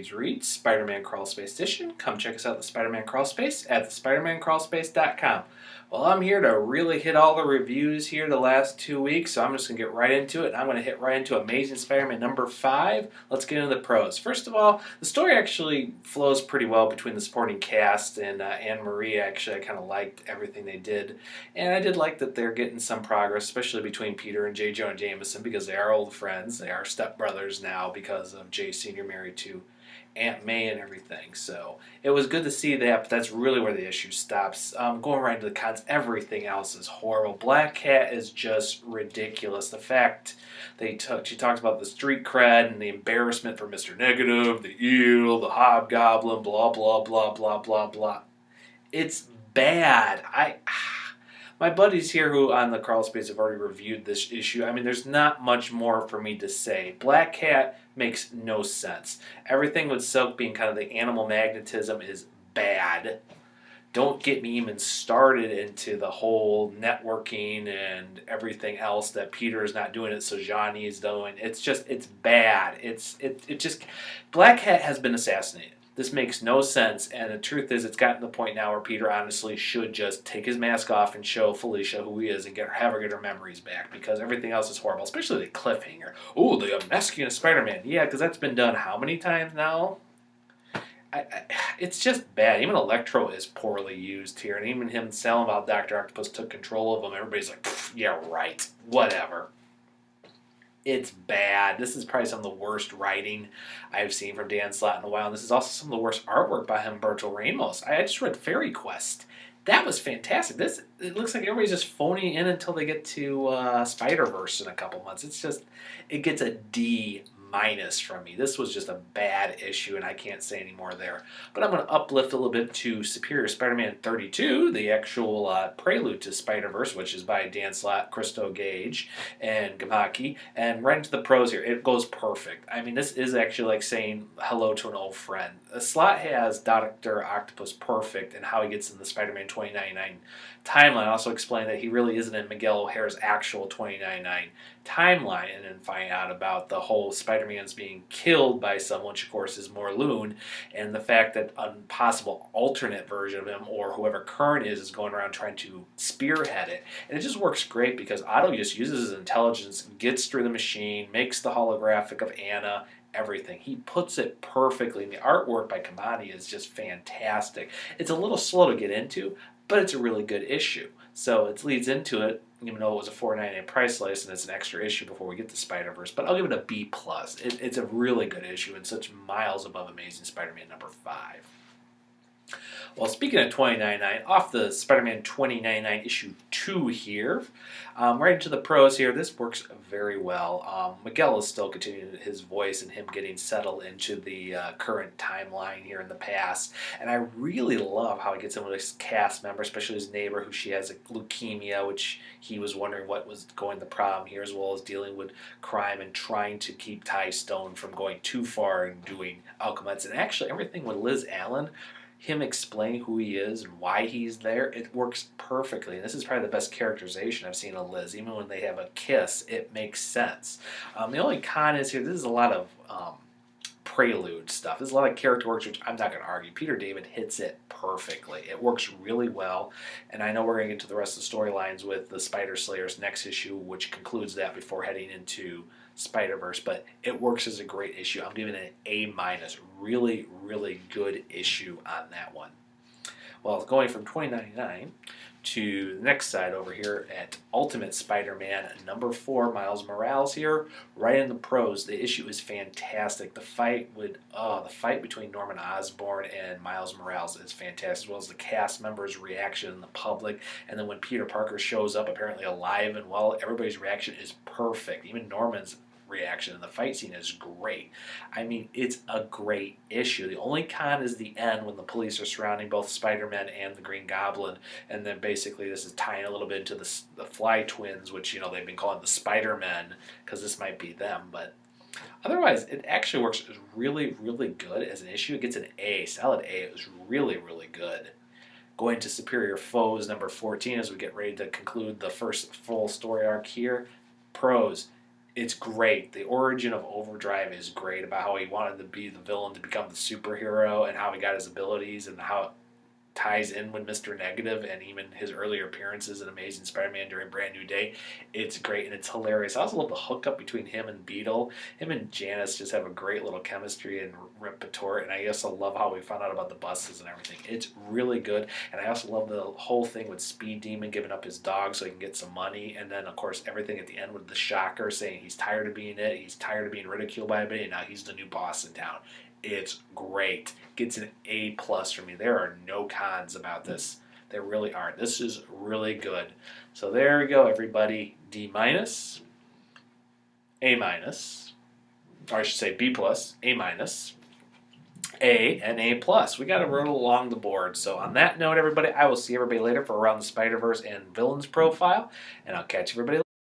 Reads Reads, Spider-Man Crawlspace Edition. Come check us out at the Spider-Man Crawlspace at thespidermancrawlspace.com. Well, I'm here to really hit all the reviews here the last 2 weeks, so I'm just going to get right into it. I'm going to hit right into Amazing Spider-Man number 5. Let's get into the pros. First of all, the story actually flows pretty well between the supporting cast and Anne Marie. Actually, I kind of liked everything they did. And I did like that they're getting some progress, especially between Peter and J. Jonah Jameson, because they are old friends. They are stepbrothers now because of J. Sr. married to Aunt May and everything. So it was good to see that, but that's really where the issue stops. Going right into the cons, everything else is horrible. Black Cat is just ridiculous. The fact she talks about the street cred and the embarrassment for Mr. Negative, the eel, the hobgoblin, blah, blah, blah, blah, blah, blah. It's bad. My buddies here who on the Crawl Space have already reviewed this issue. I mean, there's not much more for me to say. Black Cat makes no sense. Everything with Silk being kind of the animal magnetism is bad. Don't get me even started into the whole networking and everything else that Peter is not doing it, so Johnny is doing. It's bad. Black Cat has been assassinated. This makes no sense, and the truth is it's gotten to the point now where Peter honestly should just take his mask off and show Felicia who he is and have her get her memories back, because everything else is horrible, especially the cliffhanger. Oh, the unmasking of Spider-Man. Yeah, because that's been done how many times now? It's just bad. Even Electro is poorly used here, and even him telling about Dr. Octopus took control of him, everybody's like, yeah, right, whatever. It's bad. This is probably some of the worst writing I've seen from Dan Slott in a while, and this is also some of the worst artwork by Humberto Ramos. I just read Fairy Quest. That was fantastic. It looks like everybody's just phoning in until they get to Spider-Verse in a couple months. It gets a D- from me. This was just a bad issue, and I can't say any more there. But I'm going to uplift a little bit to Superior Spider-Man 32, the actual prelude to Spider-Verse, which is by Dan Slott, Christo Gage, and Gamaki, and right into the pros here. It goes perfect. I mean, this is actually like saying hello to an old friend. Slott has Dr. Octopus perfect and how he gets in the Spider-Man 2099 timeline. Also explain that he really isn't in Miguel O'Hara's actual 2099 timeline, and then find out about the whole Spider-Man's being killed by someone, which of course is Morlun, and the fact that a possible alternate version of him, or whoever Kern is going around trying to spearhead it. And it just works great because Otto just uses his intelligence, gets through the machine, makes the holographic of Anna, everything. He puts it perfectly, and the artwork by Kamani is just fantastic. It's a little slow to get into, but it's a really good issue. So it leads into it, even though it was a $4.99 price list and it's an extra issue before we get to Spider-Verse. But I'll give it a B+. It's a really good issue and such miles above Amazing Spider-Man number 5. Well, speaking of 2099, off the Spider-Man 2099 issue 2 here, right into the pros here, this works very well. Miguel is still continuing his voice and him getting settled into the current timeline here in the past. And I really love how he gets in with his cast member, especially his neighbor, who she has leukemia, which he was wondering what was going the problem here, as well as dealing with crime and trying to keep Ty Stone from going too far and doing Alchemax. And actually, everything with Liz Allen, him explaining who he is and why he's there, it works perfectly. And this is probably the best characterization I've seen of Liz. Even when they have a kiss, it makes sense. The only con is here, this is a lot of prelude stuff. There's a lot of character work, which I'm not going to argue. Peter David hits it perfectly. It works really well. And I know we're going to get to the rest of the storylines with the Spider Slayers next issue, which concludes that before heading into Spider-Verse, but it works as a great issue. I'm giving it an A-. Really, really good issue on that one. Well, going from 2099 to the next side over here at Ultimate Spider-Man number 4, Miles Morales here, right in the pros. The issue is fantastic. The fight between Norman Osborn and Miles Morales is fantastic, as well as the cast members' reaction in the public. And then when Peter Parker shows up, apparently alive and well, everybody's reaction is perfect. Even Norman's reaction, and the fight scene is great. I mean, it's a great issue. The only con is the end when the police are surrounding both Spider-Man and the Green Goblin, and then basically this is tying a little bit into the Fly Twins, which, they've been calling the Spider-Men, because this might be them, but otherwise, it actually works really, really good as an issue. It gets an A, solid A. It was really, really good. Going to Superior Foes number 14 as we get ready to conclude the first full story arc here. Pros. it's great. The origin of Overdrive is great about how he wanted to be the villain to become the superhero and how he got his abilities and how it ties in with Mr. Negative and even his earlier appearances in Amazing Spider-Man during Brand New Day. It's great and it's hilarious. I also love the hookup between him and Beetle. Him and Janice just have a great little chemistry and repertoire, and I also love how we found out about the buses and everything. It's really good, and I also love the whole thing with Speed Demon giving up his dog so he can get some money, and then of course everything at the end with the Shocker saying he's tired of being it, he's tired of being ridiculed by everybody, and now he's the new boss in town. It's great. Gets an A plus from me. There are no cons about this. There really aren't. This is really good. So there we go, everybody. D minus, A minus, or I should say B plus, A minus, A, and A plus. We got to roll along the board. So on that note, everybody, I will see everybody later for Around the Spider-Verse and Villains Profile, and I'll catch everybody later.